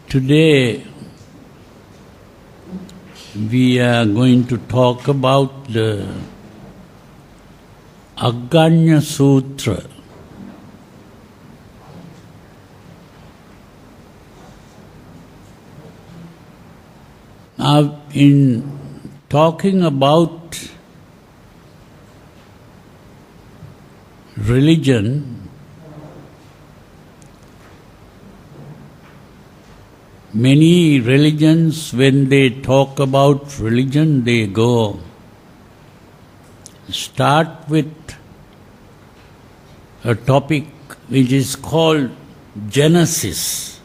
Today we are going to talk about the AGGAÑña Sutra. Now, in talking about religion, many religions, when they talk about religion, they start with a topic which is called Genesis.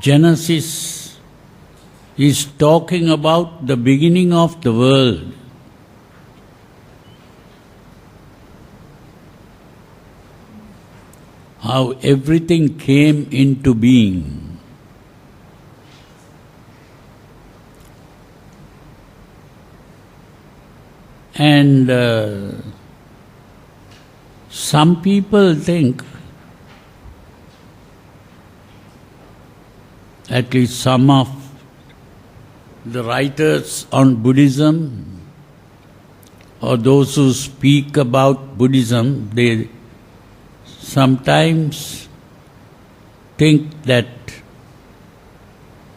Genesis is talking about the beginning of the world. How everything came into being. And some people think, at least some of the writers on Buddhism, or those who speak about Buddhism, they sometimes think that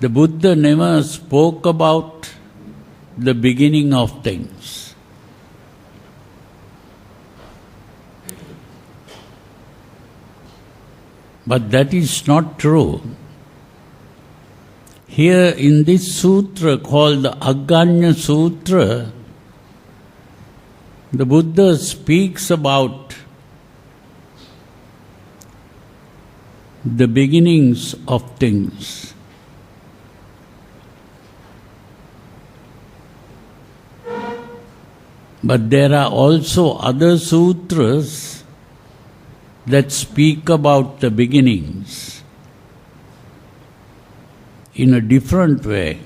the Buddha never spoke about the beginning of things. But that is not true. Here in this sutra called the AGGAÑña Sutra, the Buddha speaks about the beginnings of things. But there are also other sutras that speak about the beginnings in a different way.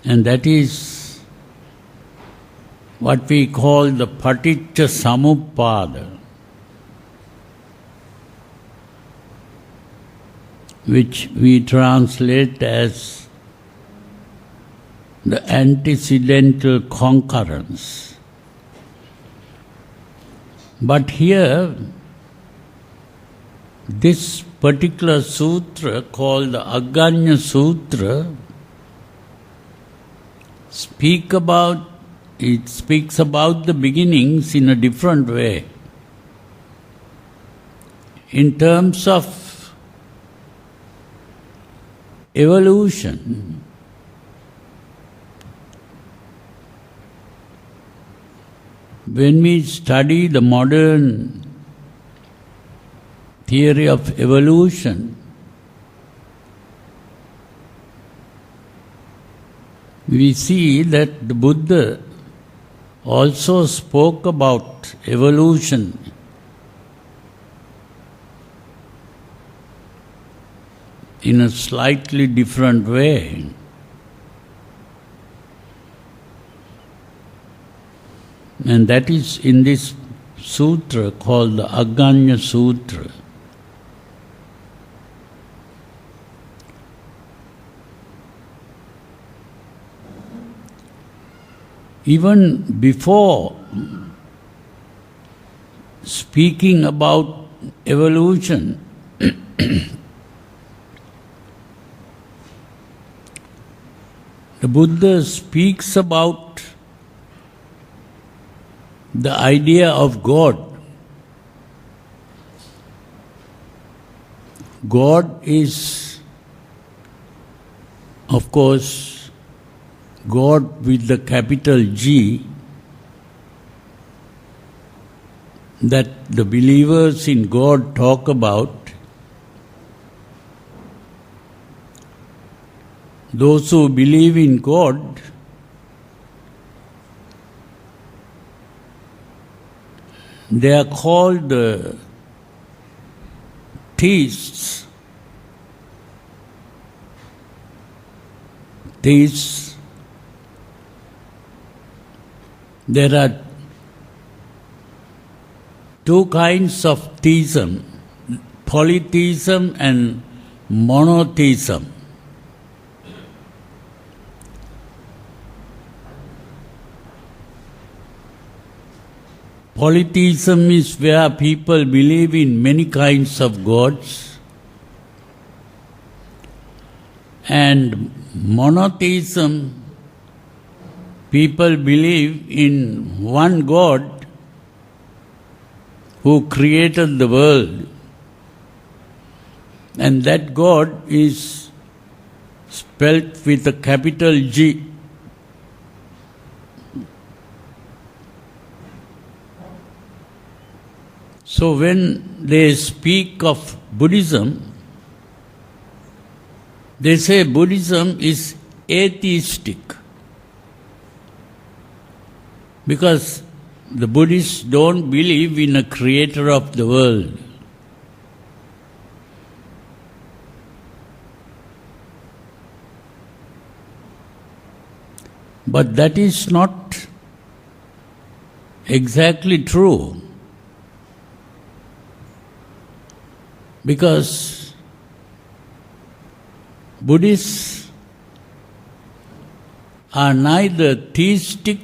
And that is what we call the Paticca Samuppada, which we translate as the antecedental concurrence. But here, this particular sutra called the AGGAÑña Sutra speaks about the beginnings in a different way. In terms of evolution, when we study the modern theory of evolution, we see that the Buddha also spoke about evolution in a slightly different way. And that is in this sutra called the AGGAÑña Sutra. Even before speaking about evolution, the Buddha speaks about the idea of God. God is, of course, God with the capital G, that the believers in God talk about. Those who believe in God they are called theists. Theists. There are two kinds of theism. polytheism and monotheism. Polytheism is where people believe in many kinds of gods, and monotheism, people believe in one God who created the world, and that God is spelt with a capital G. So when they speak of Buddhism, they say Buddhism is atheistic, because the Buddhists don't believe in a creator of the world. But that is not exactly true, because Buddhists are neither theistic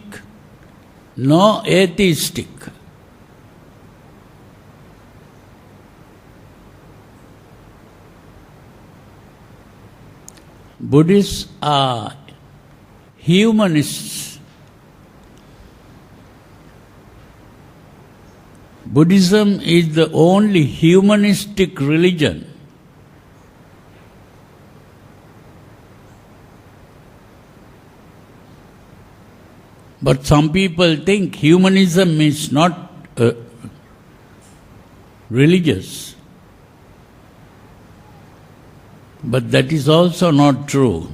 nor atheistic. Buddhists are humanists. Buddhism is the only humanistic religion. But some people think humanism is not religious. But that is also not true.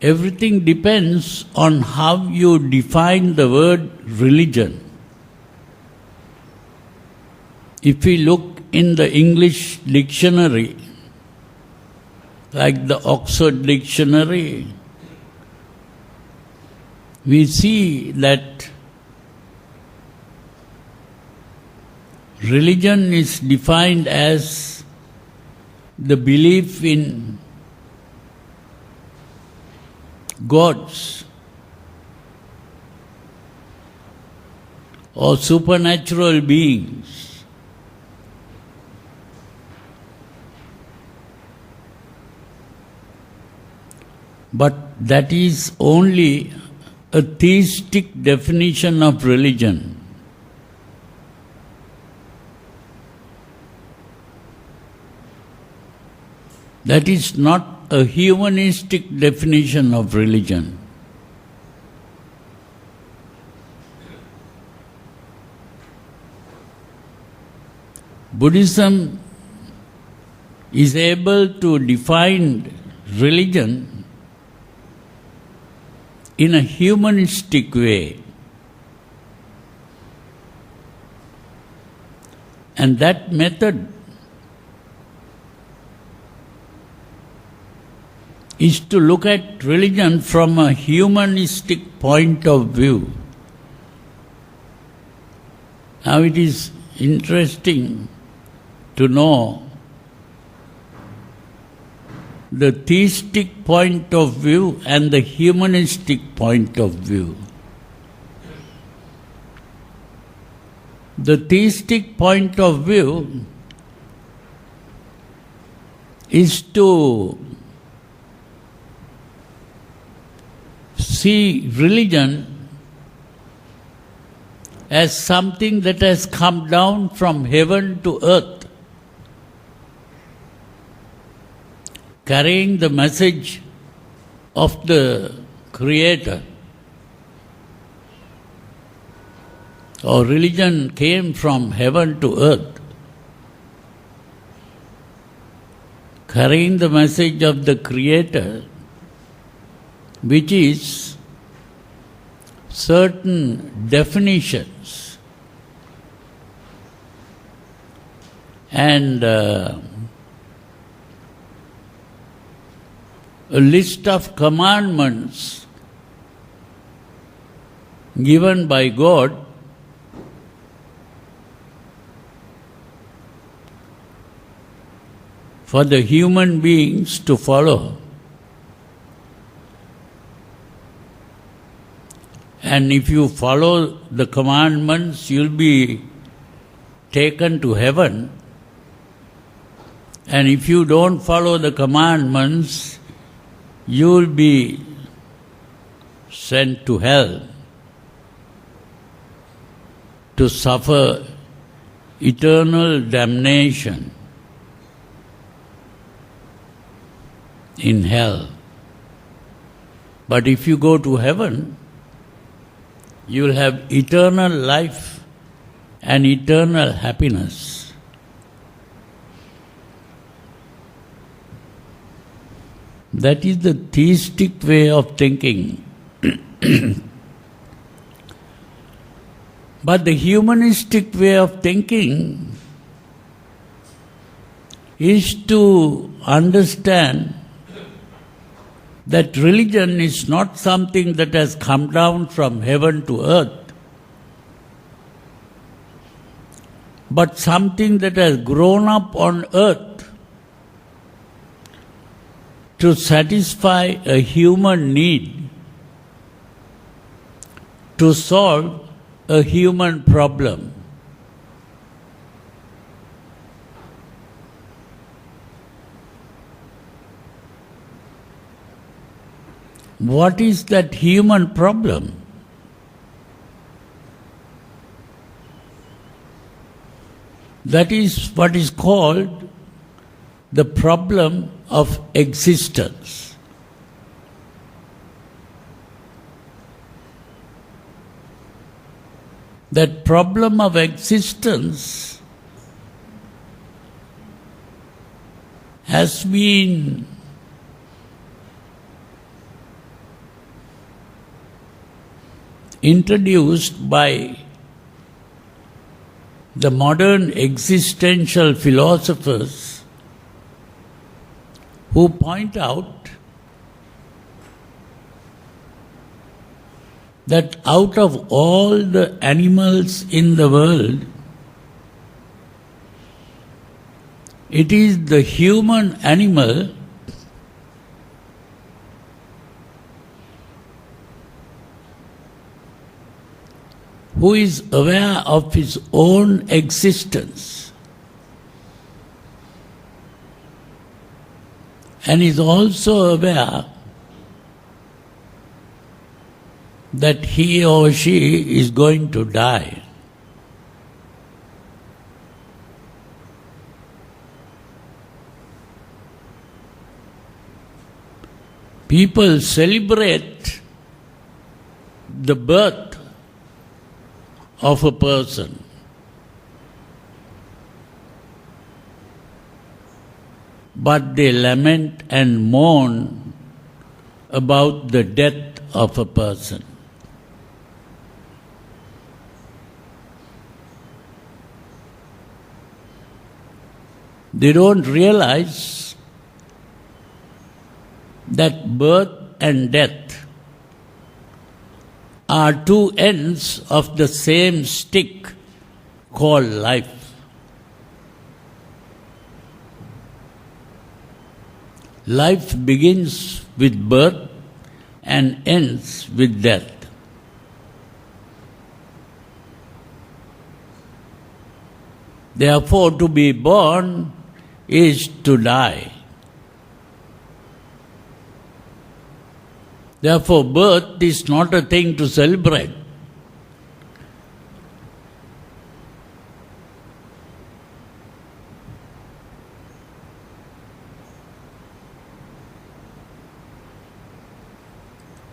Everything depends on how you define the word religion. If we look in the English dictionary, like the Oxford Dictionary, we see that religion is defined as the belief in gods or supernatural beings. But that is only a theistic definition of religion. That is not a humanistic definition of religion. Buddhism is able to define religion in a humanistic way. And that method is to look at religion from a humanistic point of view. Now it is interesting to know the theistic point of view and the humanistic point of view. The theistic point of view is to see religion as something that has come down from heaven to earth, carrying the message of the Creator. Or religion came from heaven to earth, carrying the message of the Creator, which is certain definitions and a list of commandments given by God for the human beings to follow. And if you follow the commandments, you'll be taken to heaven. And if you don't follow the commandments, you'll be sent to hell to suffer eternal damnation in hell. But if you go to heaven, you will have eternal life and eternal happiness. That is the theistic way of thinking. But the humanistic way of thinking is to understand that religion is not something that has come down from heaven to earth, but something that has grown up on earth to satisfy a human need, to solve a human problem. What is that human problem? That is what is called the problem of existence. That problem of existence has been introduced by the modern existential philosophers who point out that out of all the animals in the world, it is the human animal who is aware of his own existence and is also aware that he or she is going to die. People celebrate the birth of a person, but they lament and mourn about the death of a person. They don't realize that birth and death are two ends of the same stick called life. Life begins with birth and ends with death. Therefore, to be born is to die. Therefore, birth is not a thing to celebrate.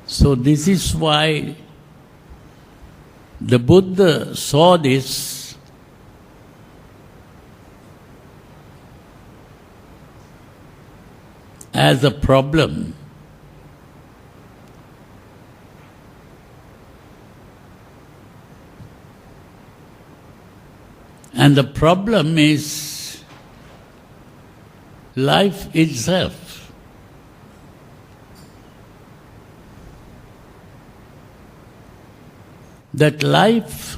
So this is why the Buddha saw this as a problem. And the problem is life itself. that life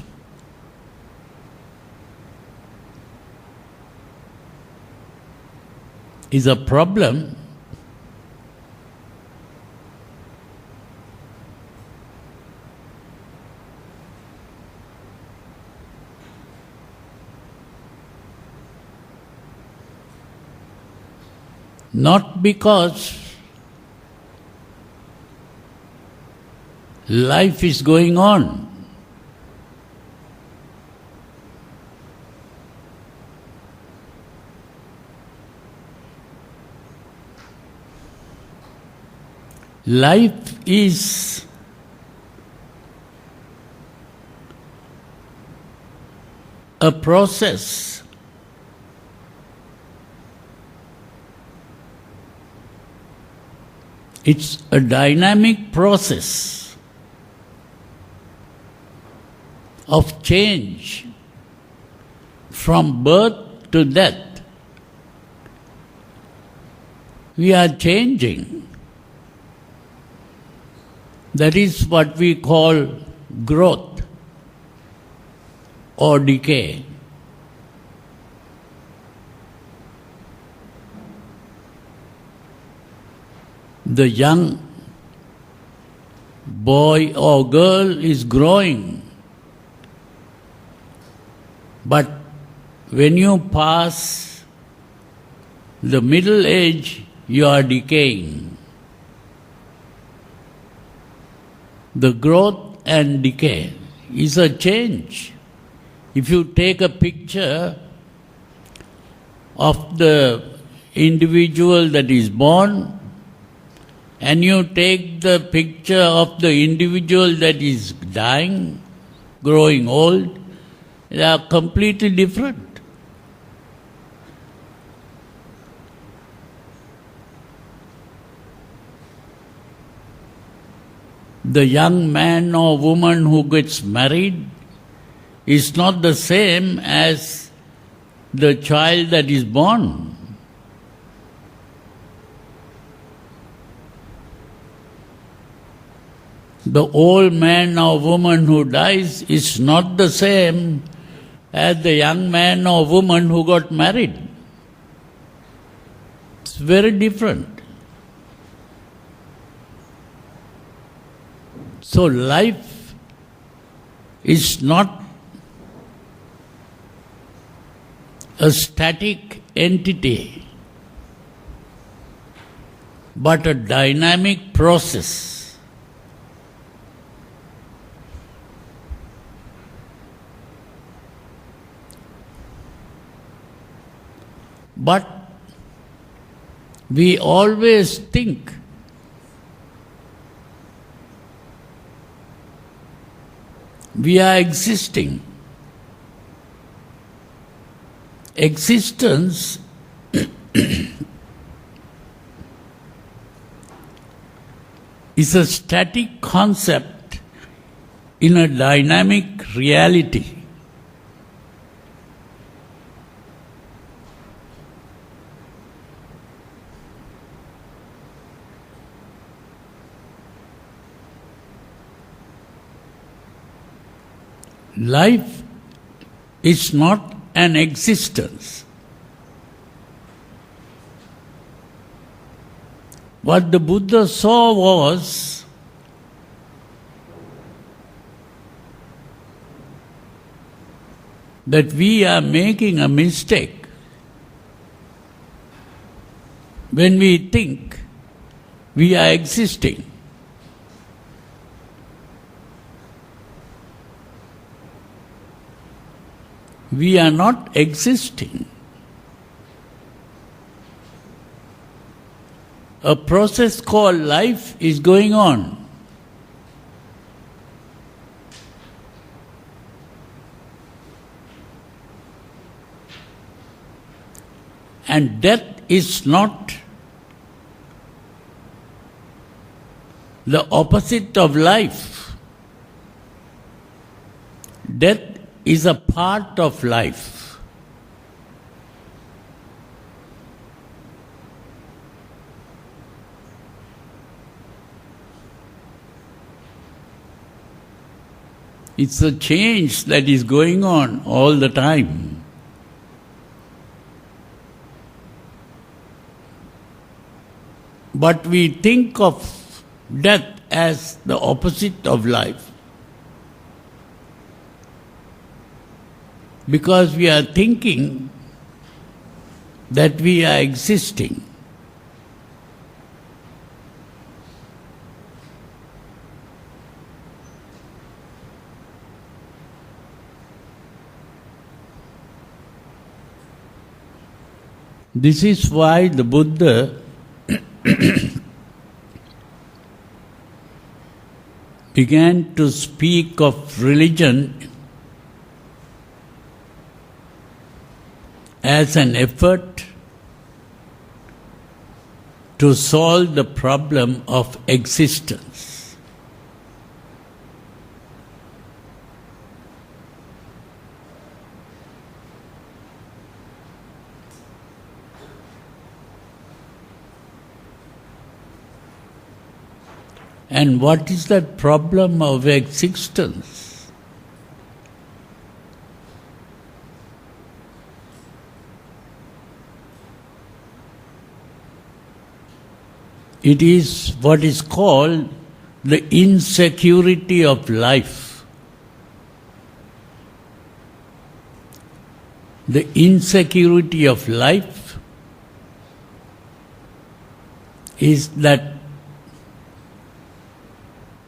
is a problem, not because life is going on. Life is a process. It's a dynamic process of change from birth to death. We are changing. That is what we call growth or decay. The young boy or girl is growing, but when you pass the middle age, you are decaying. The growth and decay is a change. If you take a picture of the individual that is born and you take the picture of the individual that is dying, growing old, they are completely different. The young man or woman who gets married is not the same as the child that is born. The old man or woman who dies is not the same as the young man or woman who got married. It's very different. So life is not a static entity, but a dynamic process. But we always think we are existing. Existence is a static concept in a dynamic reality. Life is not an existence. What the Buddha saw was that we are making a mistake when we think we are existing. We are not existing. A process called life is going on. And death is not the opposite of life. Death is a part of life. It's a change that is going on all the time. But we think of death as the opposite of life. Because we are thinking that we are existing. This is why the Buddha began to speak of religion as an effort to solve the problem of existence. And what is that problem of existence? It is what is called the insecurity of life. The insecurity of life is that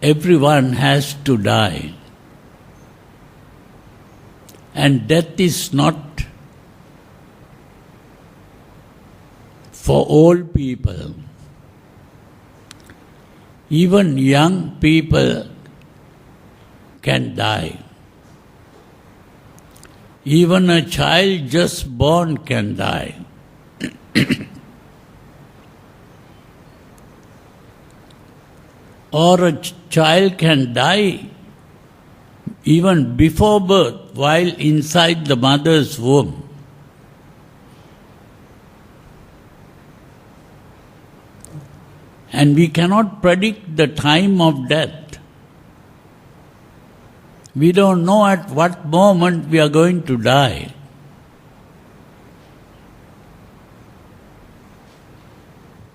everyone has to die. And death is not for all people. Even young people can die. Even a child just born can die. Or a child can die even before birth, while inside the mother's womb. And we cannot predict the time of death. We don't know at what moment we are going to die.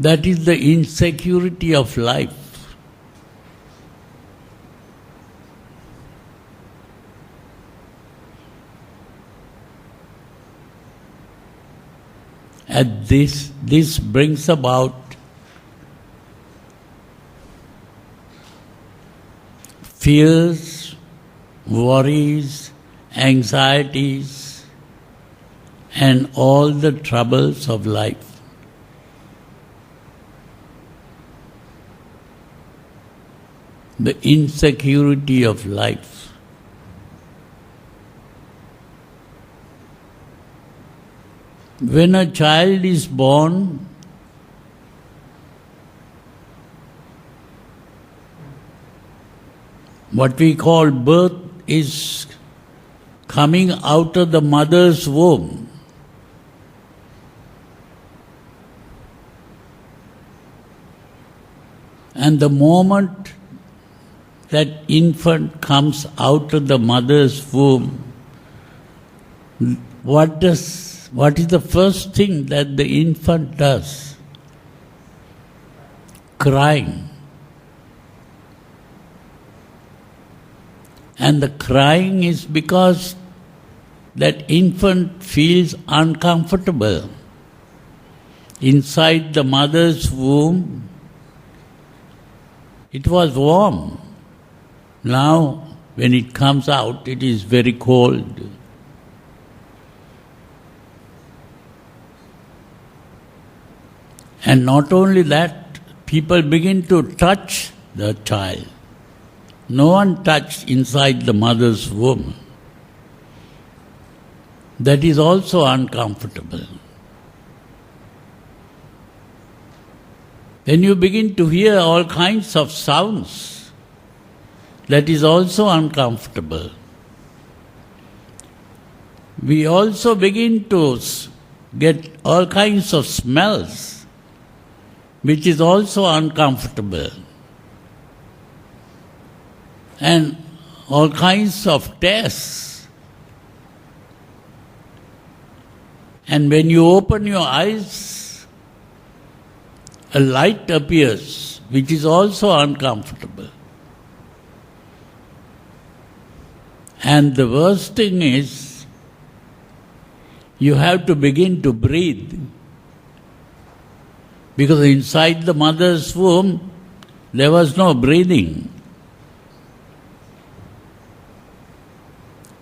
That is the insecurity of life. And this brings about fears, worries, anxieties, and all the troubles of life. The insecurity of life. When a child is born, what we call birth is coming out of the mother's womb. And the moment that infant comes out of the mother's womb, what is the first thing that the infant does? Crying. And the crying is because that infant feels uncomfortable. Inside the mother's womb, it was warm. Now, when it comes out, it is very cold. And not only that, people begin to touch the child. No one touched inside the mother's womb. That is also uncomfortable. Then you begin to hear all kinds of sounds. That is also uncomfortable. We also begin to get all kinds of smells, which is also uncomfortable. And all kinds of tests. And when you open your eyes, a light appears, which is also uncomfortable. And the worst thing is, you have to begin to breathe. Because inside the mother's womb, there was no breathing.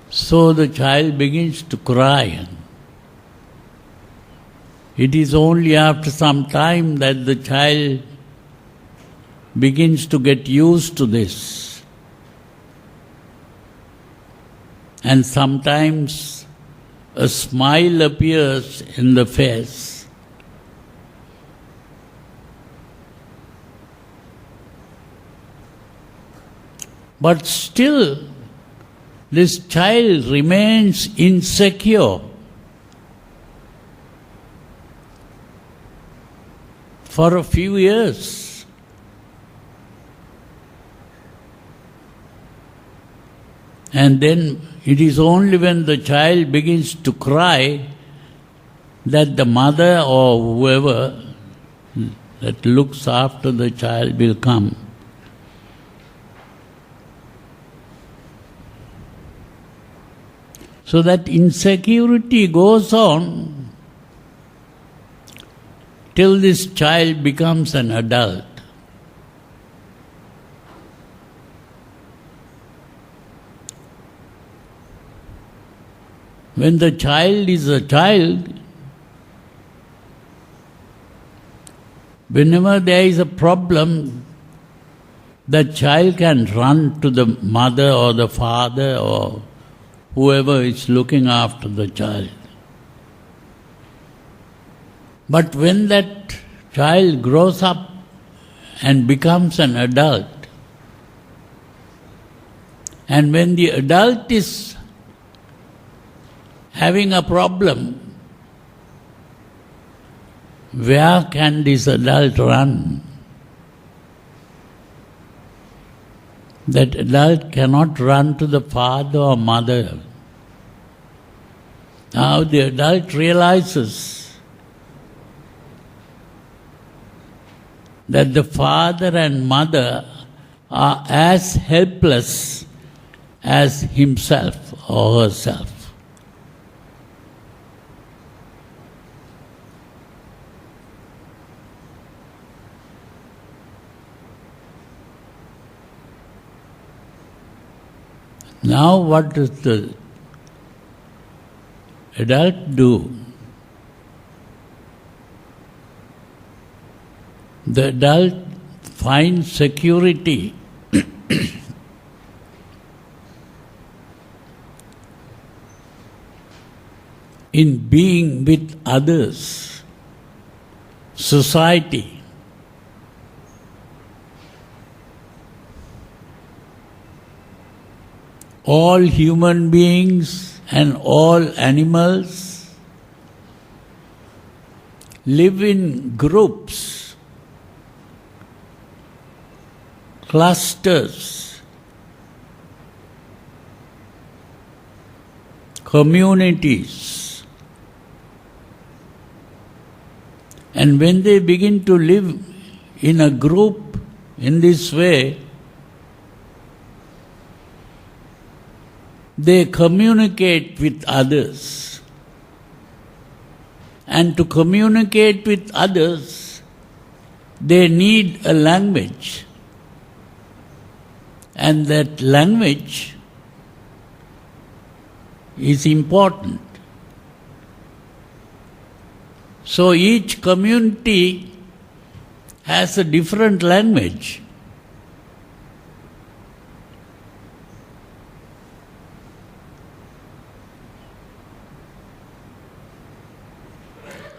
So the child begins to cry. It is only after some time that the child begins to get used to this. And sometimes a smile appears in the face. But still, this child remains insecure. For a few years. And then it is only when the child begins to cry that the mother or whoever that looks after the child will come. So that insecurity goes on till this child becomes an adult. When the child is a child, whenever there is a problem, the child can run to the mother or the father or whoever is looking after the child. But when that child grows up and becomes an adult, and when the adult is having a problem, where can this adult run? That adult cannot run to the father or mother. Now the adult realizes that the father and mother are as helpless as himself or herself. Now what does the adult do? The adult finds security in being with others, society. All human beings and all animals live in groups, clusters, communities. And when they begin to live in a group in this way, they communicate with others. And to communicate with others, they need a language. And that language is important. So each community has a different language.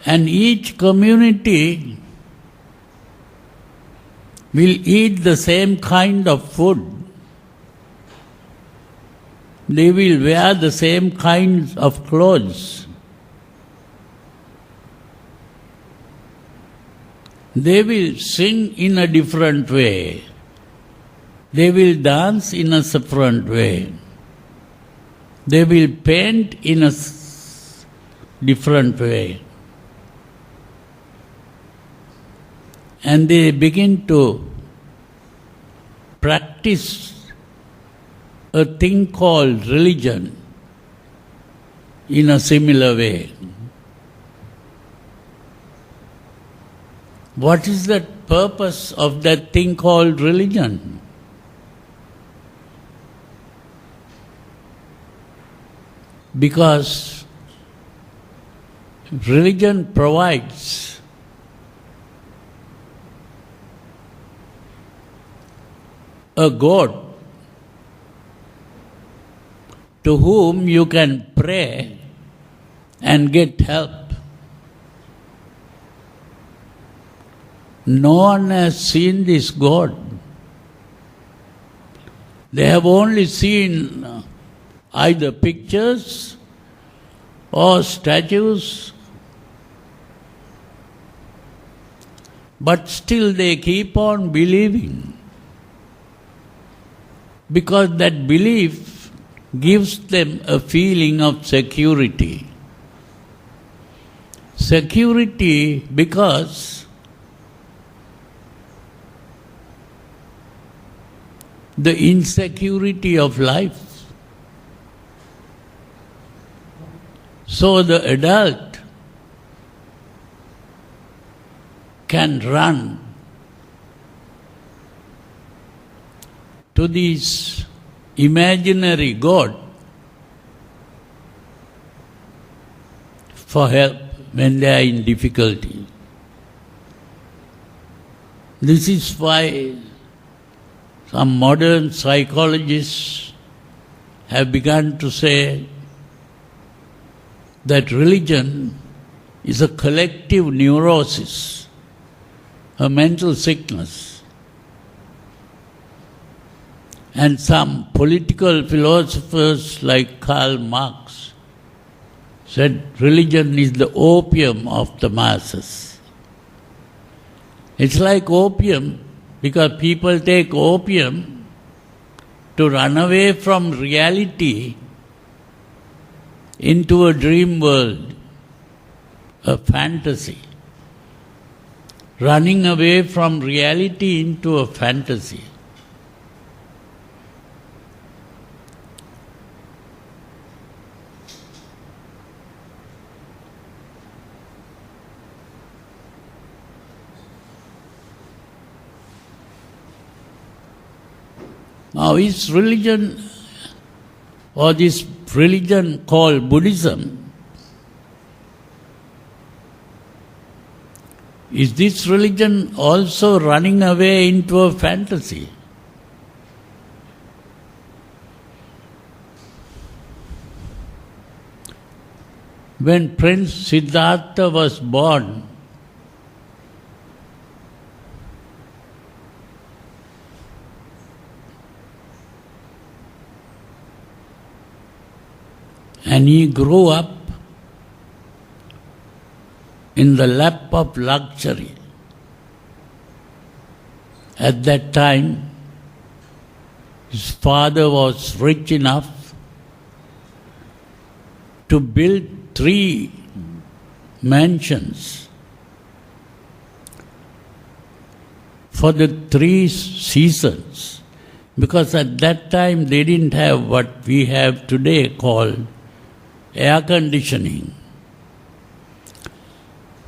And each community will eat the same kind of food. They will wear the same kinds of clothes. They will sing in a different way. They will dance in a different way. They will paint in a different way. And they begin to practice a thing called religion in a similar way. What is the purpose of that thing called religion? Because religion provides a God to whom you can pray and get help. No one has seen this God. They have only seen either pictures or statues, but still they keep on believing, because that belief gives them a feeling of security. Security because the insecurity of life. So the adult can run to this imaginary God for help when they are in difficulty. This is why some modern psychologists have begun to say that religion is a collective neurosis, a mental sickness. And some political philosophers like Karl Marx said religion is the opium of the masses. It's like opium because people take opium to run away from reality into a dream world, a fantasy. Running away from reality into a fantasy. Now, is religion, or this religion called Buddhism, is this religion also running away into a fantasy? When Prince Siddhartha was born, and he grew up in the lap of luxury. At that time, his father was rich enough to build 3 mansions for the 3 seasons, because at that time they didn't have what we have today called air conditioning.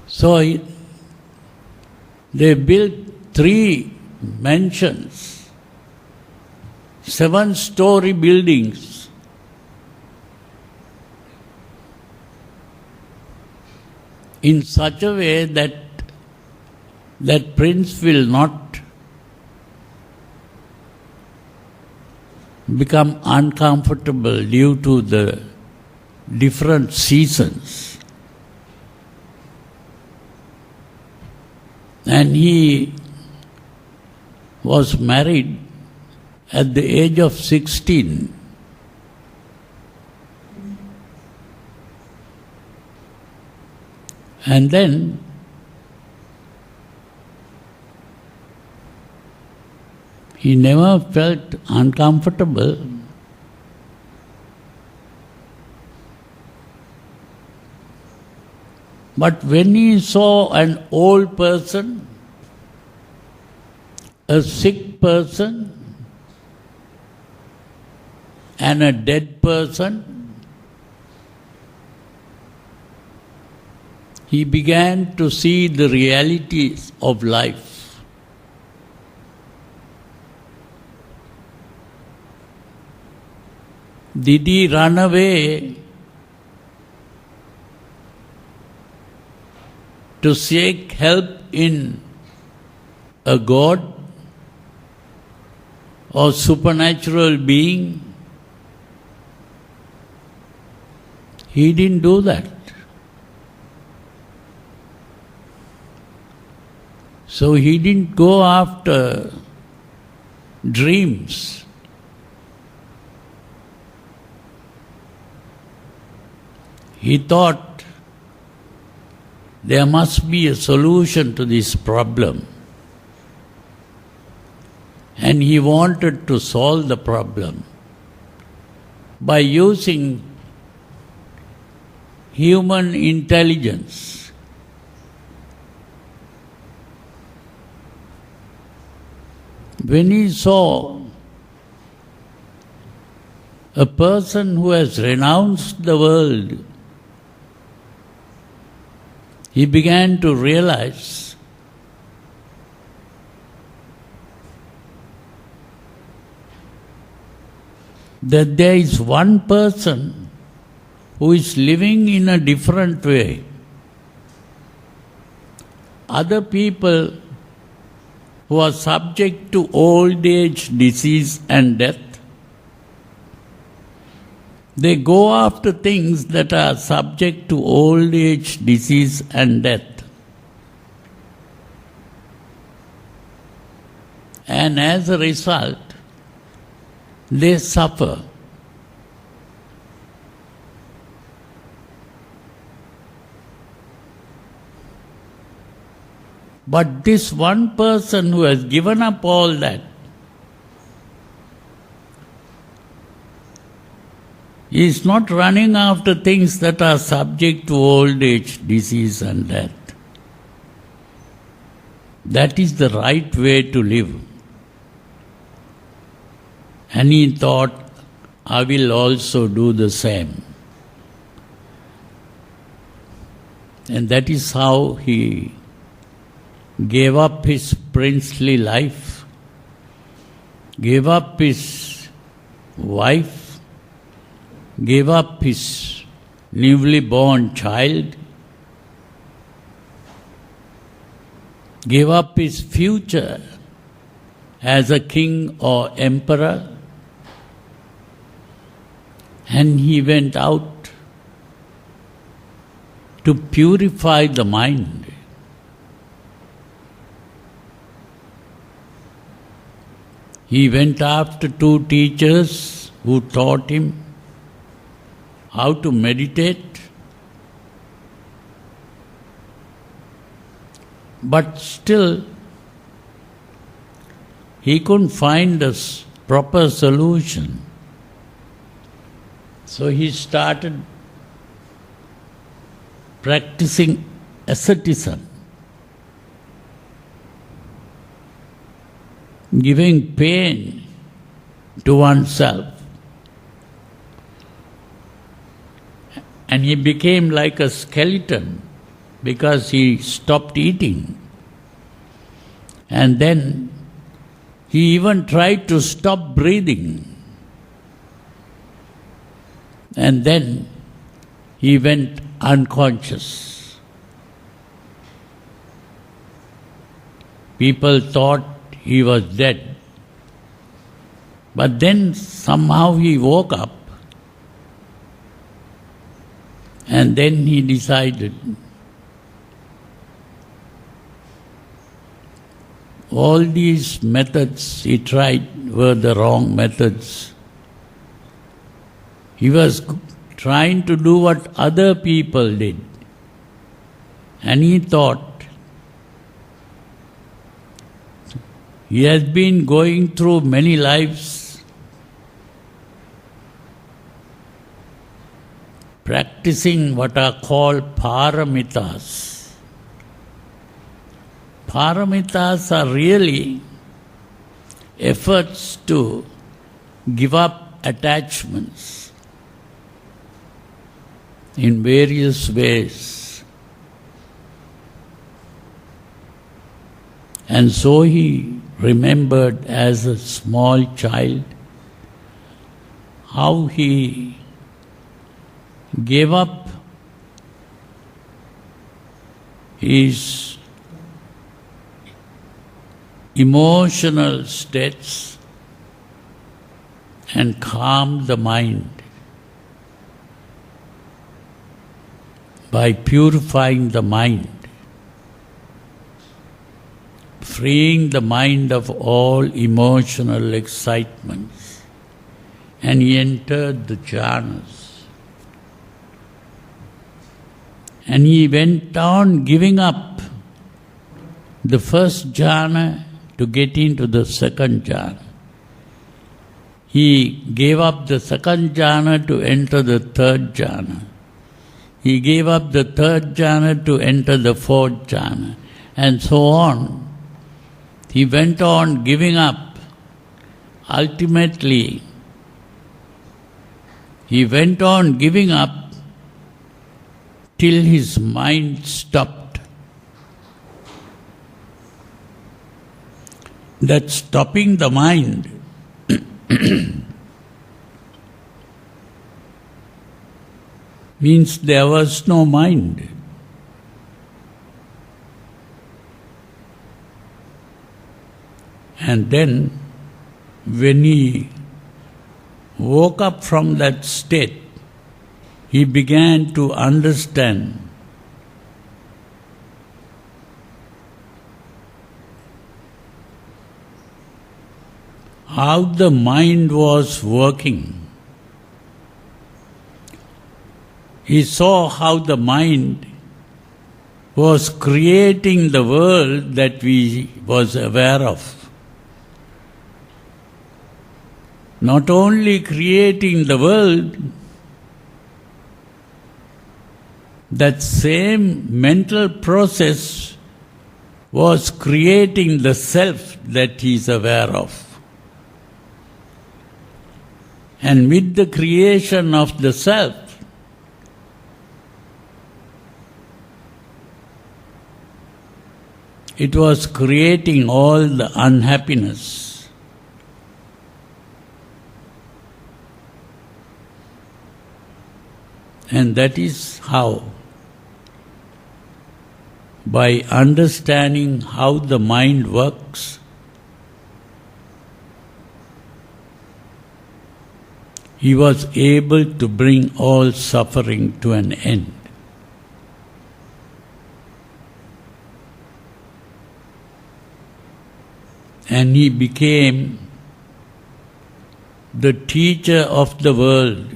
So they built 3 mansions, 7-story buildings, in such a way that that prince will not become uncomfortable due to the different seasons. And he was married at the age of 16. And then He never felt uncomfortable. But when he saw an old person, a sick person, and a dead person, he began to see the realities of life. Did he run away to seek help in a god or supernatural being? He didn't do that. So he didn't go after dreams. He thought there must be a solution to this problem. And he wanted to solve the problem by using human intelligence. When he saw a person who has renounced the world, he began to realize that there is one person who is living in a different way. Other people who are subject to old age, disease and death, they go after things that are subject to old age, disease and death. And as a result, they suffer. But this one person who has given up all that is not running after things that are subject to old age, disease and death. That is the right way to live. And he thought, I will also do the same. And that is how he gave up his princely life, gave up his wife, gave up his newly born child, gave up his future as a king or emperor, and he went out to purify the mind. He went after two teachers who taught him how to meditate, but still he couldn't find a proper solution. So he started practicing asceticism, giving pain to oneself. And he became like a skeleton because he stopped eating. And then he even tried to stop breathing. And then he went unconscious. People thought he was dead. But then somehow he woke up. And then he decided all these methods he tried were the wrong methods. He was trying to do what other people did. And he thought He has been going through many lives, practicing what are called paramitas. Paramitas are really efforts to give up attachments in various ways. And so he remembered as a small child how he gave up his emotional states and calmed the mind by purifying the mind, freeing the mind of all emotional excitements, and he entered the jhanas. And he went on giving up the first jhana to get into the second jhana. He gave up the second jhana to enter the third jhana. He gave up the third jhana to enter the fourth jhana, and so on. He went on giving up. Ultimately, he went on giving up till his mind stopped. That stopping the mind means there was no mind. And then, when he woke up from that state, he began to understand how the mind was working. He saw how the mind was creating the world that we was aware of. Not only creating the world, that same mental process was creating the self that he is aware of. And with the creation of the self, it was creating all the unhappiness. And that is how, by understanding how the mind works, he was able to bring all suffering to an end. And he became the teacher of the world,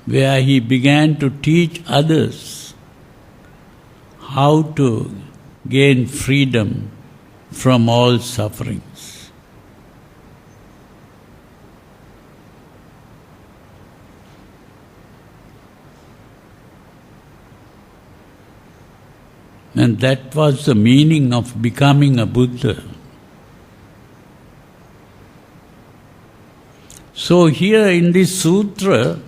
where he began to teach others how to gain freedom from all sufferings. And that was the meaning of becoming a Buddha. So here in this sutra,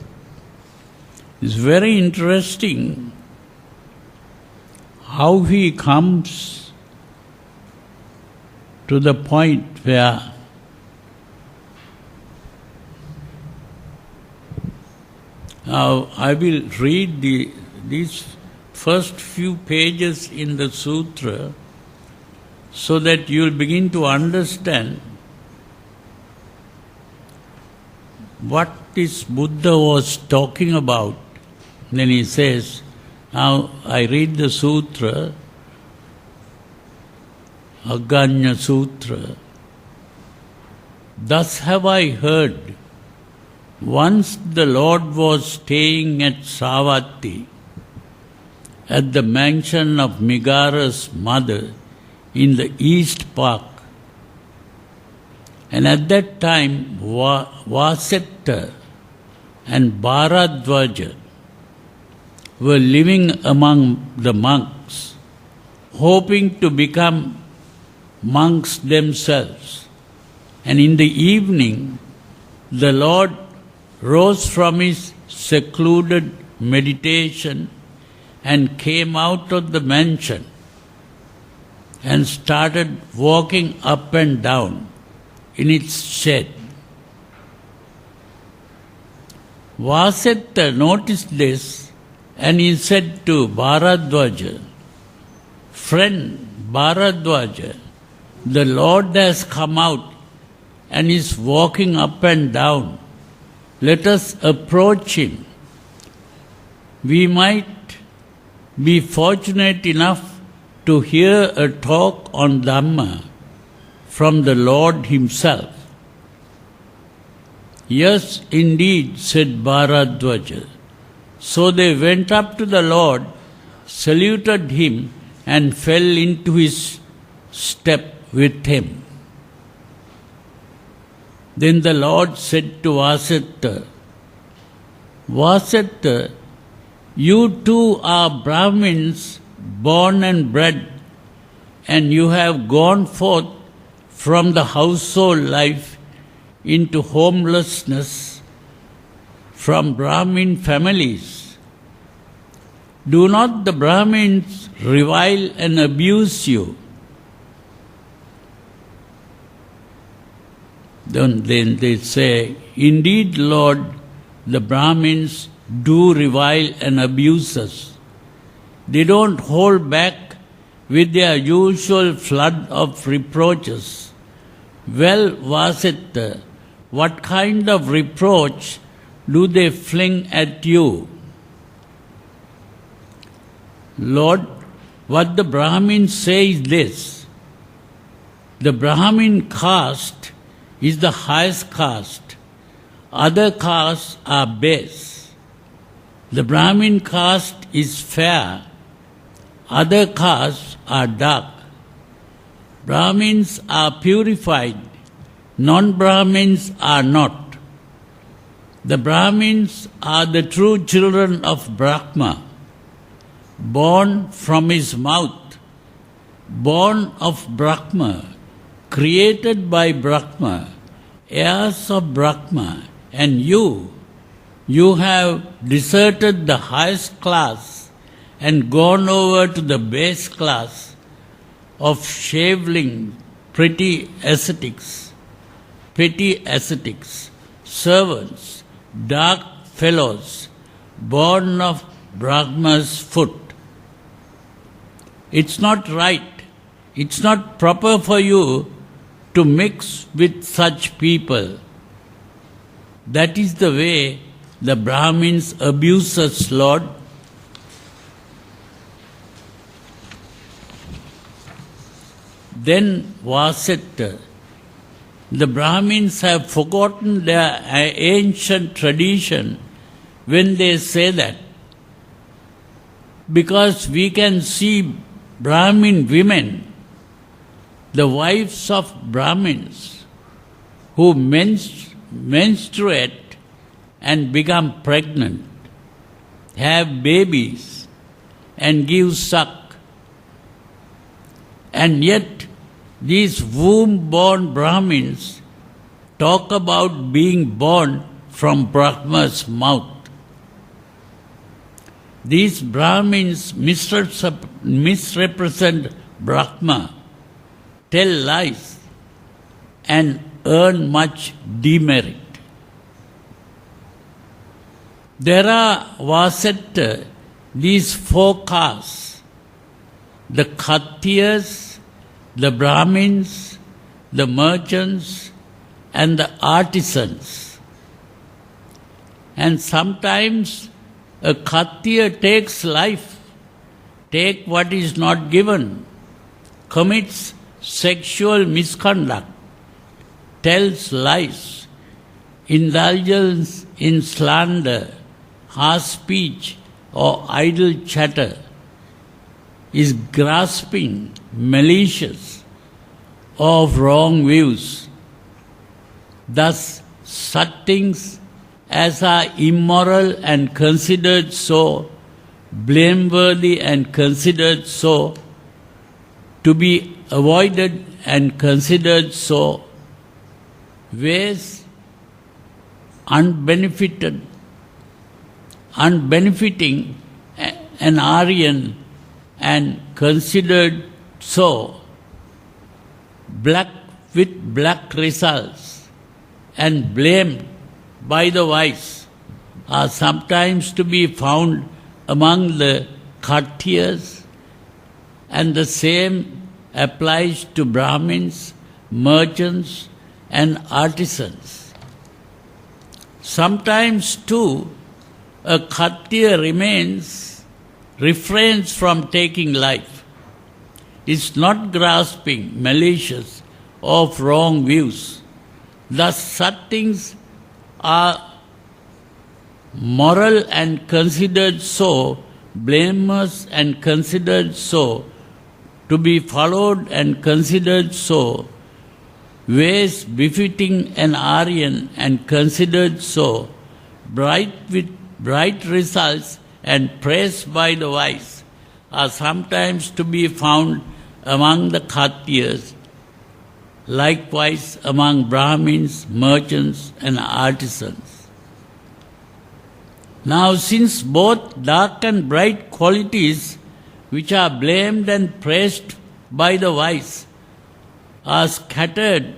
it's very interesting how he comes to the point where now I will read these first few pages in the sutra so that you will begin to understand what this Buddha was talking about. Then he says, now I read the sutra, AGGAÑñA Sutra. Thus have I heard, once the Lord was staying at Savatthi, at the mansion of Megara's mother, in the East Park. And at that time, Vasetta and Bharadwaja were living among the monks, hoping to become monks themselves. And in the evening, the Lord rose from his secluded meditation and came out of the mansion and started walking up and down in its shed. Vasetta noticed this and he said to Bharadwaja, "Friend Bharadwaja, the Lord has come out and is walking up and down. Let us approach him. We might be fortunate enough to hear a talk on Dhamma from the Lord himself." "Yes, indeed," said Bharadwaja. So they went up to the Lord, saluted him, and fell into his step with him. Then the Lord said to Vasetta, "Vasetta, you too are Brahmins, born and bred, and you have gone forth from the household life into homelessness from Brahmin families. Do not the Brahmins revile and abuse you?" Then they say, "Indeed, Lord, the Brahmins do revile and abuse us. They don't hold back with their usual flood of reproaches." "Well, Vasetta, what kind of reproach do they fling at you?" "Lord, what the Brahmins say is this: the Brahmin caste is the highest caste. Other castes are base. The Brahmin caste is fair. Other castes are dark. Brahmins are purified. Non-Brahmins are not. The Brahmins are the true children of Brahma, born from his mouth, born of Brahma, created by Brahma, heirs of Brahma, and you have deserted the highest class and gone over to the base class of shaveling petty ascetics, servants, dark fellows, born of Brahma's foot. It's not right, it's not proper for you to mix with such people. That is the way the Brahmins abuse us, Lord." Then Vasetta, "The Brahmins have forgotten their ancient tradition when they say that, because we can see Brahmin women, the wives of Brahmins, who menstruate and become pregnant, have babies and give suck. And yet these womb-born Brahmins talk about being born from Brahma's mouth. These Brahmins misrepresent Brahma, tell lies, and earn much demerit. There are, Vasetta, these four castes: the Khattiyas, the Brahmins, the merchants, and the artisans. And sometimes a Khattiya takes life, take what is not given, commits sexual misconduct, tells lies, indulges in slander, harsh speech, or idle chatter. is grasping, malicious, of wrong views. Thus, such things as are immoral and considered so, blameworthy and considered so, to be avoided and considered so, ways unbenefiting an Aryan and considered so, black with black results, and blamed by the wise, are sometimes to be found among the courtiers, and the same applies to Brahmins, merchants, and artisans. Sometimes too, a courtier refrains from taking life, is not grasping, malicious, of wrong views. Thus, such things are moral and considered so, blameless and considered so, to be followed and considered so, ways befitting an Aryan and considered so, bright with bright results and praised by the wise, are sometimes to be found among the courtiers, likewise among Brahmins, merchants, and artisans. Now, since both dark and bright qualities, which are blamed and praised by the wise, are scattered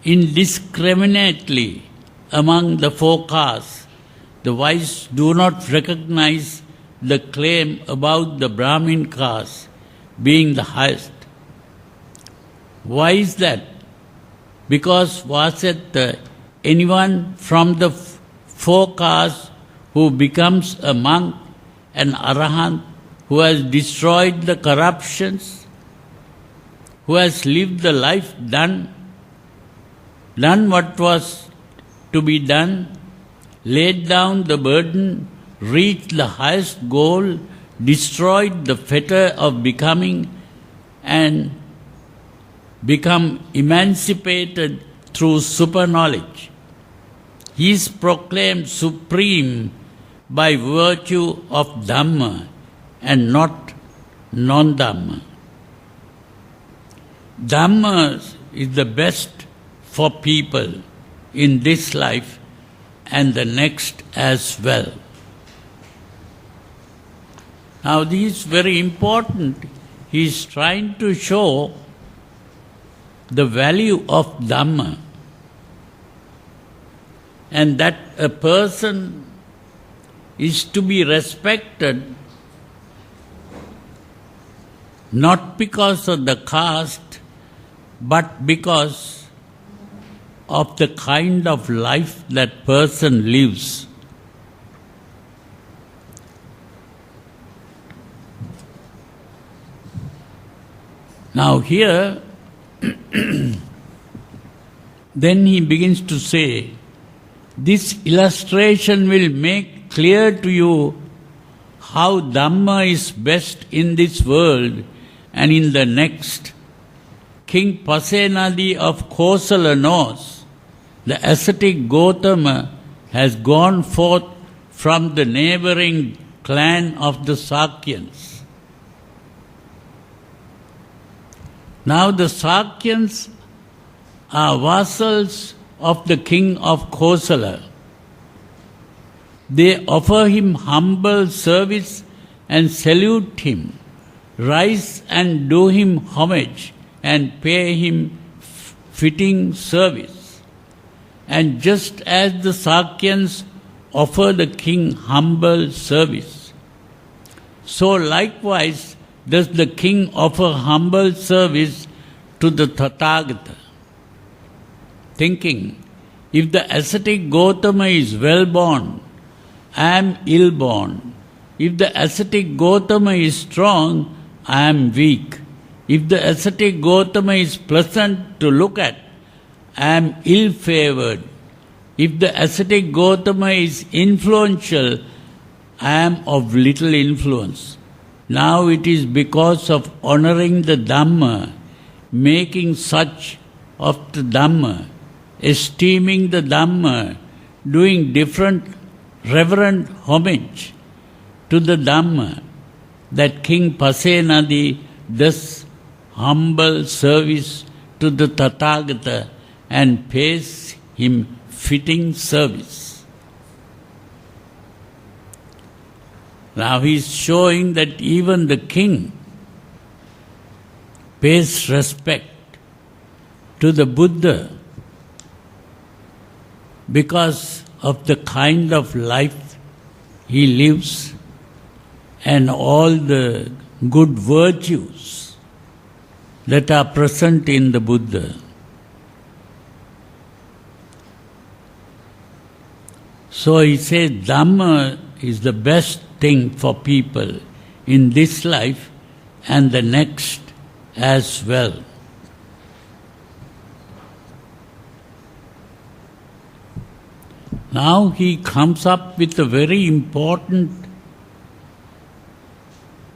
indiscriminately among the four castes, the wise do not recognize the claim about the Brahmin caste being the highest. Why is that? Because wasat anyone from the four castes who becomes a monk, an arahant, who has destroyed the corruptions, who has lived the life done what was to be done, laid down the burden, reached the highest goal, destroyed the fetter of becoming, and become emancipated through super-knowledge. He is proclaimed supreme by virtue of Dhamma and not non-Dhamma. Dhamma is the best for people in this life and the next as well. Now this is very important. He is trying to show the value of Dhamma, and that a person is to be respected not because of the caste, but because of the kind of life that person lives. Now here, then he begins to say, this illustration will make clear to you how Dhamma is best in this world and in the next. King Pasenadi of Kosala knows the ascetic Gautama has gone forth from the neighboring clan of the Sakyans. Now the Sakyans are vassals of the king of Kosala. They offer him humble service and salute him, rise and do him homage and pay him fitting service. And just as the Sakyans offer the king humble service, so likewise does the king offer humble service to the Tathagata, thinking, if the ascetic Gautama is well-born, I am ill-born. If the ascetic Gautama is strong, I am weak. If the ascetic Gautama is pleasant to look at, I am ill-favored. If the ascetic Gautama is influential, I am of little influence. Now it is because of honoring the Dhamma, making such of the Dhamma, esteeming the Dhamma, doing different reverent homage to the Dhamma, that King Pasenadi does humble service to the Tathagata and pays him fitting service. Now he is showing that even the king pays respect to the Buddha because of the kind of life he lives and all the good virtues that are present in the Buddha. So he says Dhamma is the best thing for people in this life and the next as well. Now he comes up with a very important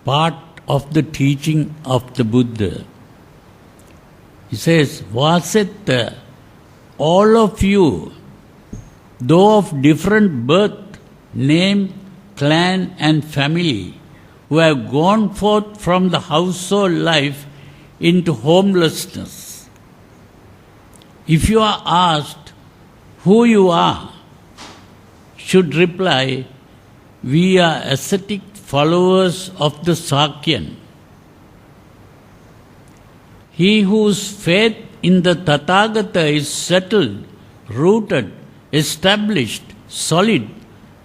part of the teaching of the Buddha. He says, Vasetta, all of you, though of different birth, name, clan and family, who have gone forth from the household life into homelessness, if you are asked who you are, should reply, we are ascetic followers of the Sakyan. He whose faith in the Tathagata is settled, rooted, established, solid,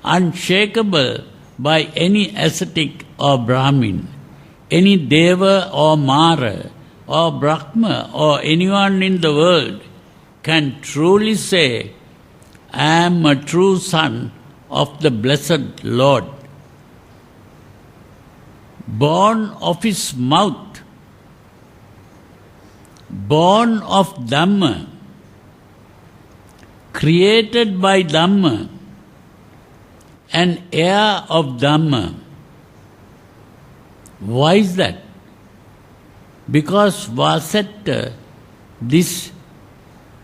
unshakable by any ascetic or Brahmin, any Deva or Mara or Brahma or anyone in the world can truly say, I am a true son of the blessed Lord. Born of his mouth, born of Dhamma, created by Dhamma, an heir of Dhamma. Why is that? Because Vasetta, this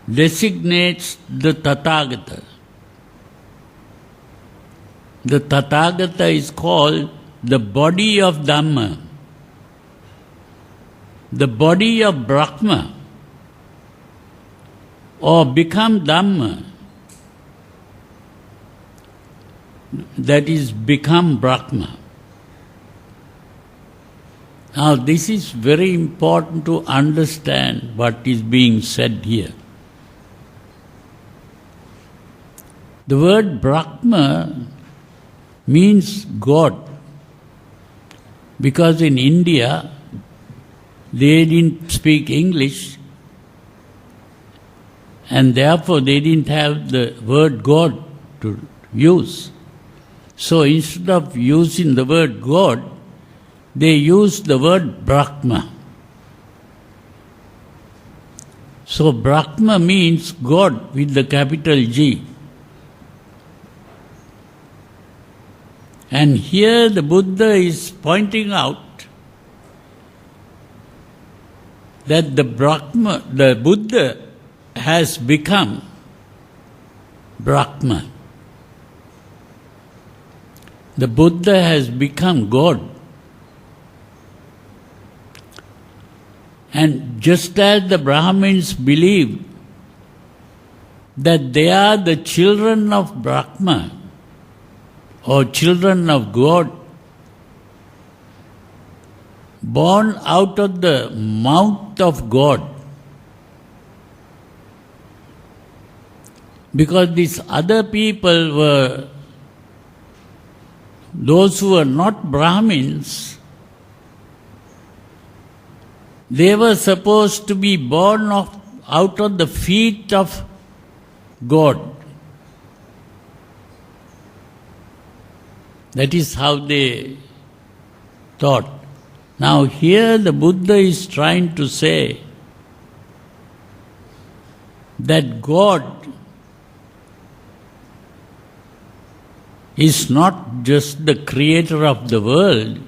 designates the Tathagata. The Tathagata is called the body of Dhamma, the body of Brahma, or become Dhamma, that is become Brahma. Now this is very important to understand what is being said here. The word Brahma means God, because in India they didn't speak English and therefore they didn't have the word God to use. So instead of using the word God, they used the word Brahma. So Brahma means God with the capital G. And here the Buddha is pointing out that the Buddha has become Brahma. The Buddha has become God. And just as the Brahmins believe that they are the children of Brahma or children of God, born out of the mouth of God, because these other people were, those who were not Brahmins, they were supposed to be born out of the feet of God. That is how they thought. Now here the Buddha is trying to say that God is not just the creator of the world,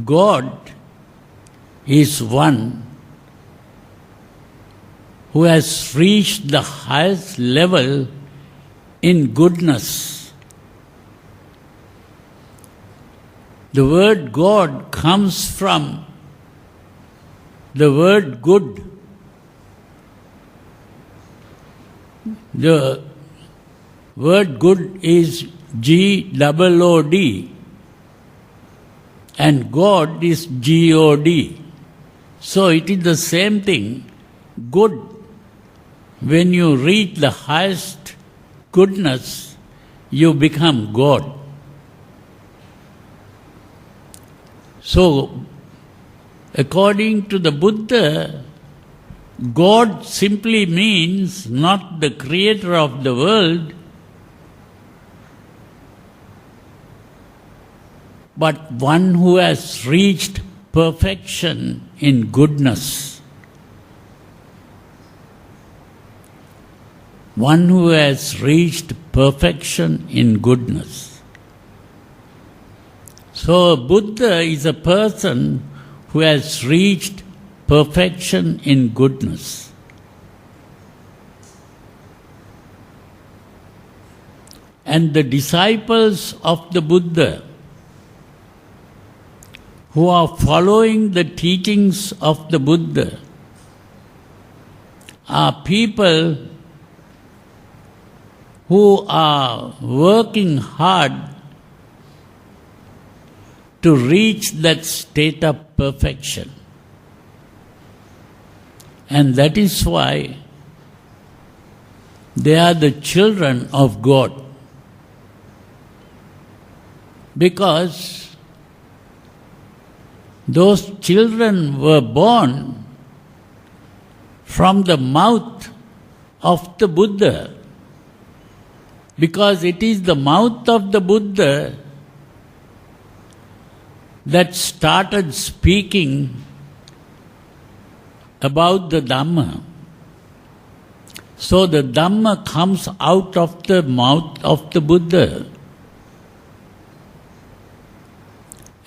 God is one who has reached the highest level in goodness. The word God comes from the word good. The word good is G-O-O-D, and God is G-O-D. So it is the same thing. Good. When you reach the highest goodness, you become God. So, according to the Buddha, God simply means not the creator of the world, but one who has reached perfection in goodness. One who has reached perfection in goodness. So, Buddha is a person who has reached perfection in goodness. And the disciples of the Buddha who are following the teachings of the Buddha are people who are working hard to reach that state of perfection. And that is why they are the children of God. Because those children were born from the mouth of the Buddha. Because it is the mouth of the Buddha that started speaking about the Dhamma. So the Dhamma comes out of the mouth of the Buddha.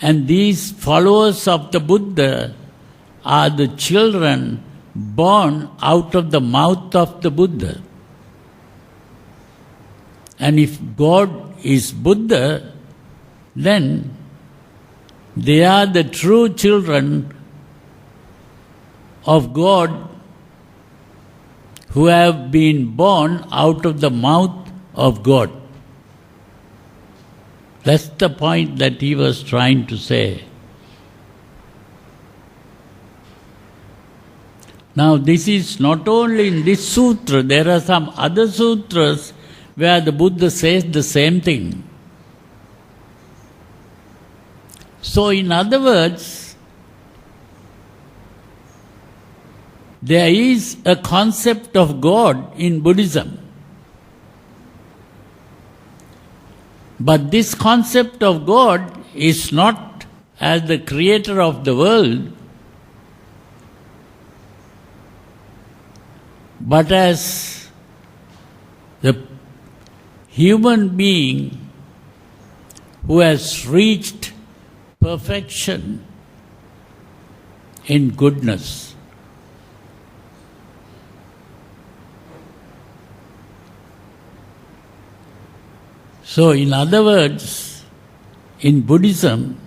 And these followers of the Buddha are the children born out of the mouth of the Buddha. And if God is Buddha, then they are the true children of God who have been born out of the mouth of God. That's the point that he was trying to say. Now this is not only in this sutra, there are some other sutras where the Buddha says the same thing. So in other words, there is a concept of God in Buddhism. But this concept of God is not as the creator of the world, but as the human being who has reached perfection in goodness. So, in other words, in Buddhism,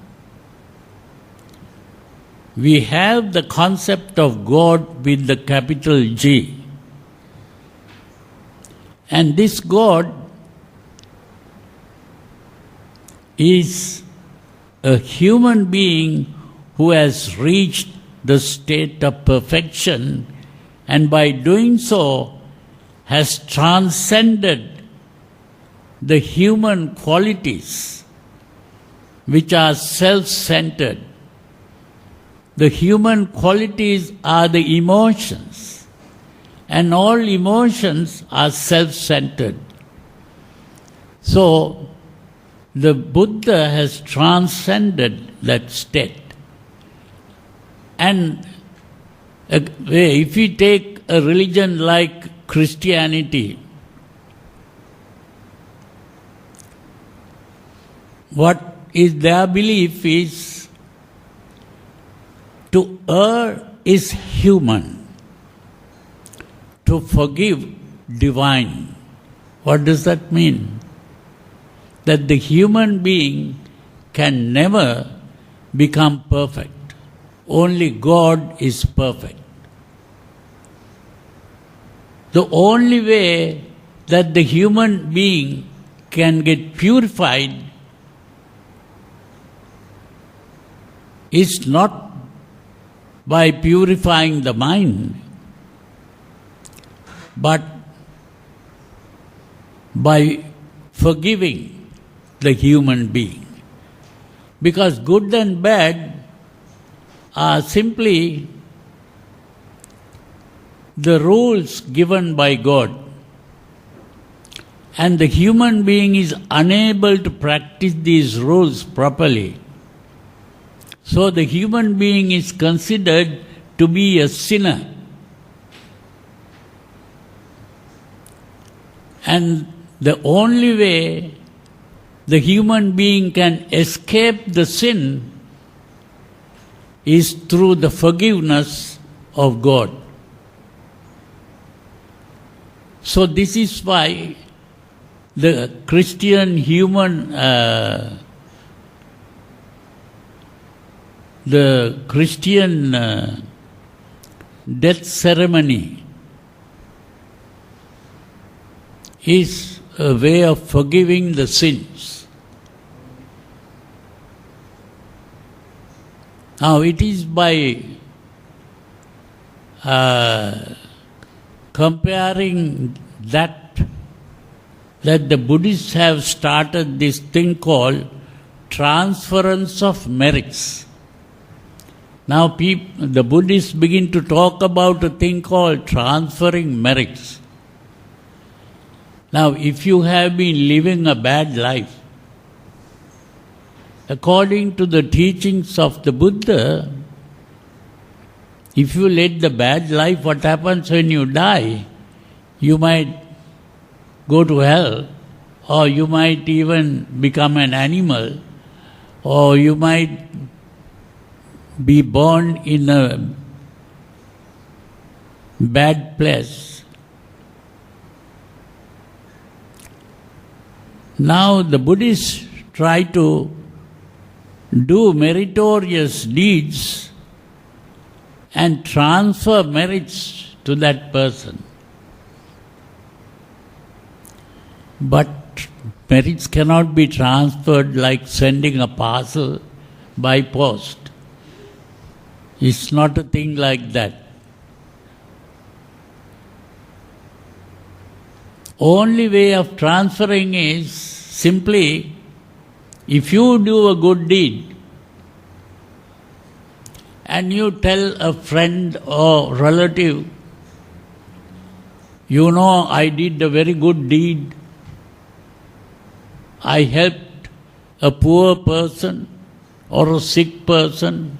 we have the concept of God with the capital G. And this God is a human being who has reached the state of perfection, and by doing so has transcended the human qualities which are self-centered. The human qualities are the emotions, and all emotions are self-centered. So, the Buddha has transcended that state. And if we take a religion like Christianity, what is their belief is To err is human. To forgive, divine. What does that mean? That the human being can never become perfect. Only God is perfect. The only way that the human being can get purified is not by purifying the mind, but by forgiving the human being. Because good and bad are simply the rules given by God. And the human being is unable to practice these rules properly. So the human being is considered to be a sinner. And the only way the human being can escape the sin is through the forgiveness of God. So this is why the Christian death ceremony is a way of forgiving the sins. Now it is by comparing that the Buddhists have started this thing called Transference of Merits. Now the Buddhists begin to talk about a thing called transferring merits. Now if you have been living a bad life, according to the teachings of the Buddha, if you lead the bad life, what happens when you die? You might go to hell, or you might even become an animal, or you might be born in a bad place. Now the Buddhists try to do meritorious deeds and transfer merits to that person. But merits cannot be transferred like sending a parcel by post. It's not a thing like that. Only way of transferring is simply, if you do a good deed and you tell a friend or relative, you know, I did a very good deed, I helped a poor person or a sick person,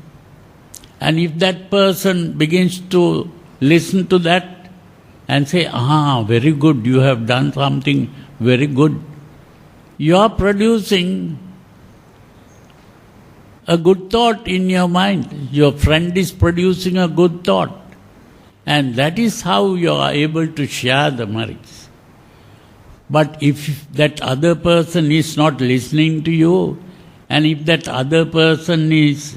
and if that person begins to listen to that and say, very good, you have done something very good, you are producing a good thought in your mind. Your friend is producing a good thought. And that is how you are able to share the merits. But if that other person is not listening to you, and if that other person is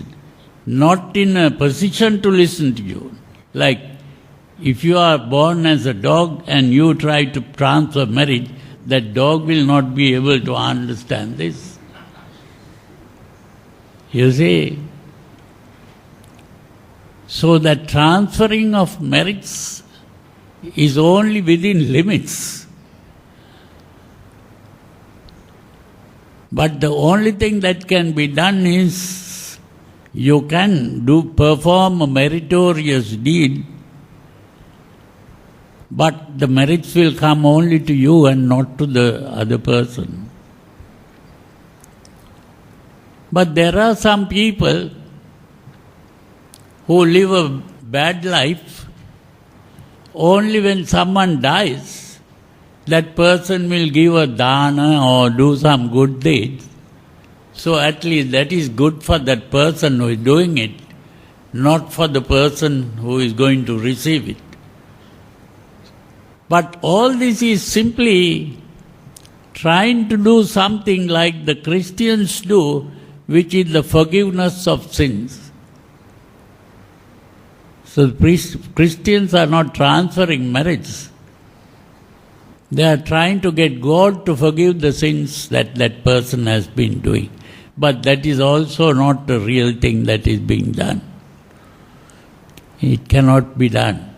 not in a position to listen to you, like if you are born as a dog and you try to transfer merit, that dog will not be able to understand this. You see? So that transferring of merits is only within limits. But the only thing that can be done is you can perform a meritorious deed, but the merits will come only to you and not to the other person. But there are some people who live a bad life. Only when someone dies, that person will give a dana or do some good deed. So at least that is good for that person who is doing it. not for the person who is going to receive it. But all this is simply trying to do something like the Christians do, which is the forgiveness of sins. So Christians are not transferring merits. They are trying to get God to forgive the sins that that person has been doing. But that is also not the real thing that is being done. It cannot be done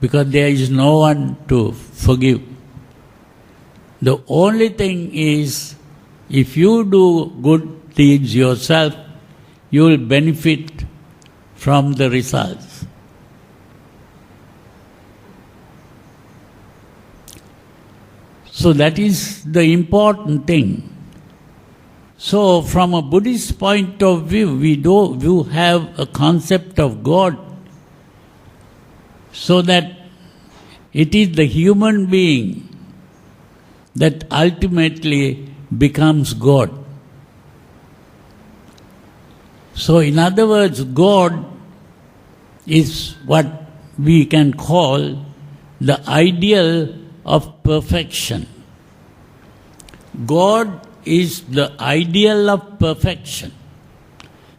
because there is no one to forgive. The only thing is, if you do good deeds yourself, you will benefit from the results. So that is the important thing. So from a Buddhist point of view, we have a concept of God, so that it is the human being that ultimately becomes God. So in other words, God is what we can call the ideal of perfection. God is the ideal of perfection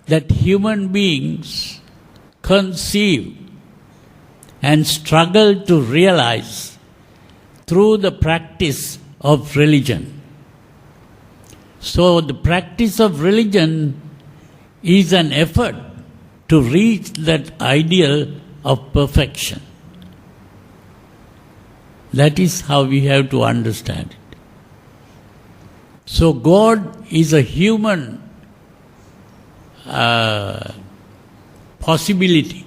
that human beings conceive and struggle to realize through the practice of religion. So the practice of religion is an effort to reach that ideal of perfection. That is how we have to understand it. So God is a human possibility.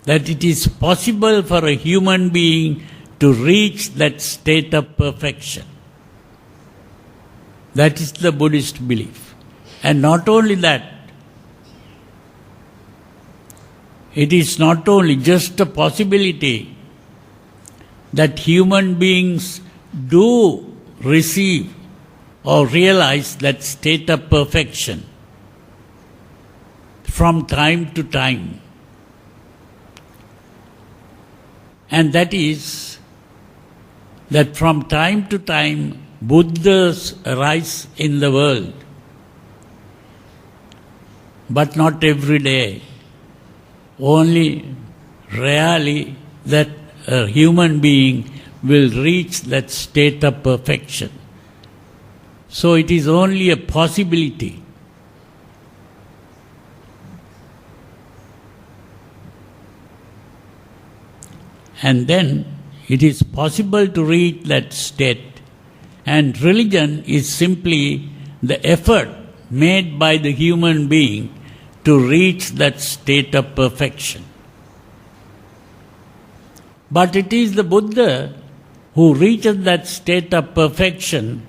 That it is possible for a human being to reach that state of perfection. That is the Buddhist belief. And not only that, it is not only just a possibility that human beings do receive or realize that state of perfection from time to time. And that is that from time to time Buddhas arise in the world, but not every day. Only rarely that a human being will reach that state of perfection. So it is only a possibility. And then it is possible to reach that state. And religion is simply the effort made by the human being to reach that state of perfection. But it is the Buddha who reaches that state of perfection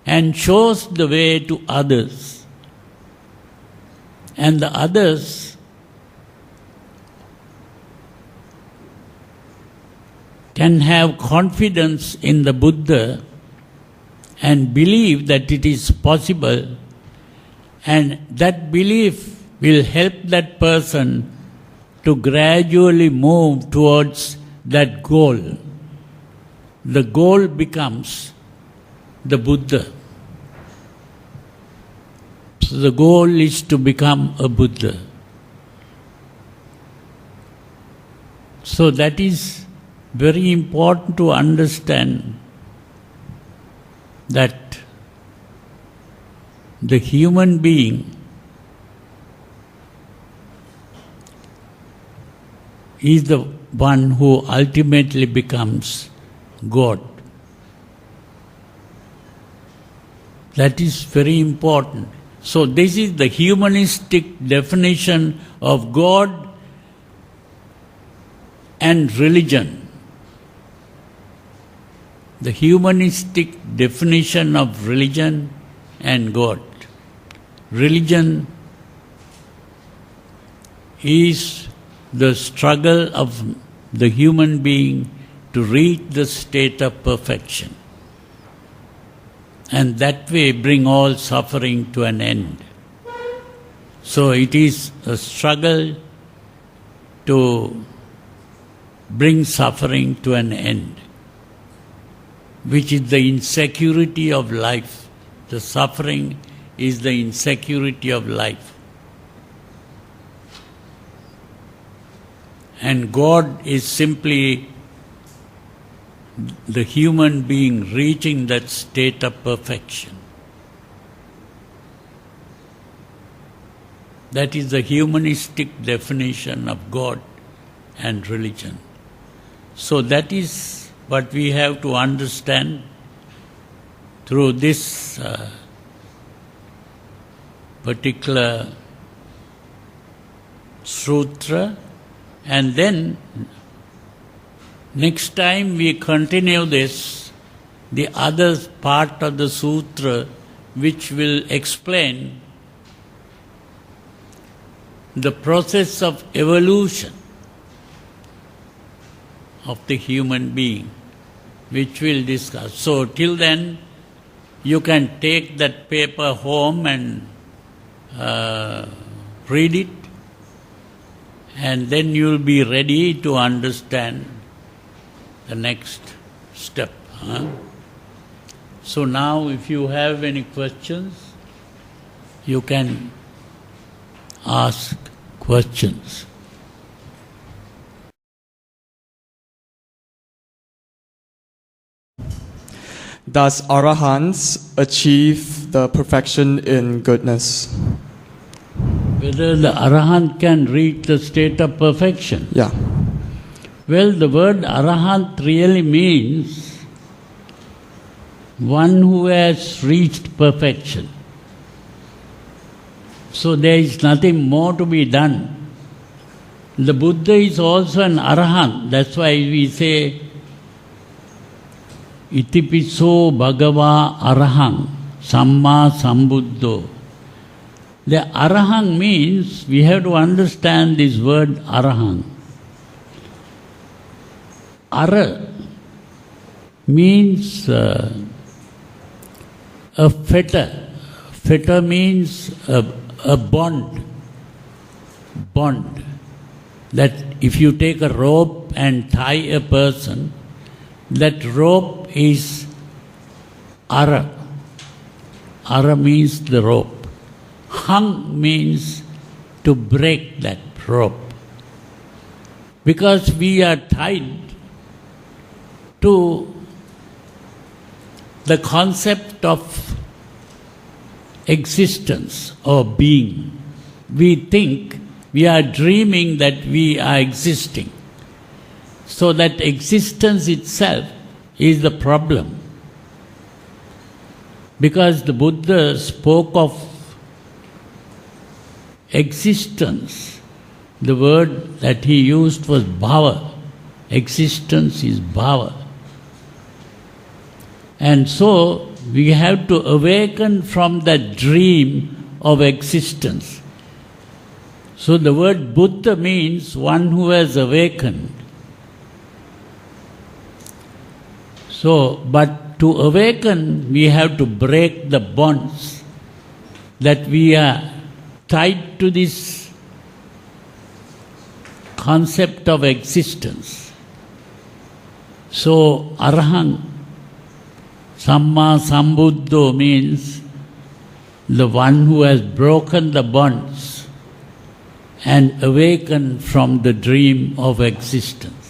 and shows the way to others. And the others can have confidence in the Buddha and believe that it is possible, and that belief will help that person to gradually move towards that goal. The goal becomes the Buddha. So the goal is to become a Buddha. So that is very important to understand, that the human being is the one who ultimately becomes God. That is very important. So this is the humanistic definition of God and religion. The humanistic definition of religion and God. Religion is the struggle of the human being to reach the state of perfection, and that way bring all suffering to an end. So it is a struggle to bring suffering to an end, which is the insecurity of life. The suffering is the insecurity of life. And God is simply the human being reaching that state of perfection. That is the humanistic definition of God and religion. So that is what we have to understand through this particular sutra. And then next time we continue this, the other part of the sutra which will explain the process of evolution of the human being, which we'll discuss. So till then, you can take that paper home and read it, and then you'll be ready to understand the next step. So now if you have any questions, you can ask questions. Does Arahants achieve the perfection in goodness? Whether the Arahant can reach the state of perfection? Yeah. Well, the word Arahant really means one who has reached perfection. So there is nothing more to be done. The Buddha is also an Arahant. That's why we say, Itipiso Bhagava Arahang Samma Sambuddho. The Arahang means, we have to understand this word Arahang. Ara means a fetter. Fetter means a bond. Bond. That if you take a rope and tie a person, that rope is Ara. Ara means the rope. Hang means to break that rope. Because we are tied to the concept of existence or being. We think, we are dreaming that we are existing. So that existence itself is the problem. Because the Buddha spoke of existence, the word that he used was bhava. Existence is bhava. And so we have to awaken from that dream of existence. So the word Buddha means one who has awakened. So, but to awaken, we have to break the bonds that we are tied to this concept of existence. So, Arahant, Samma Sambuddho means the one who has broken the bonds and awakened from the dream of existence.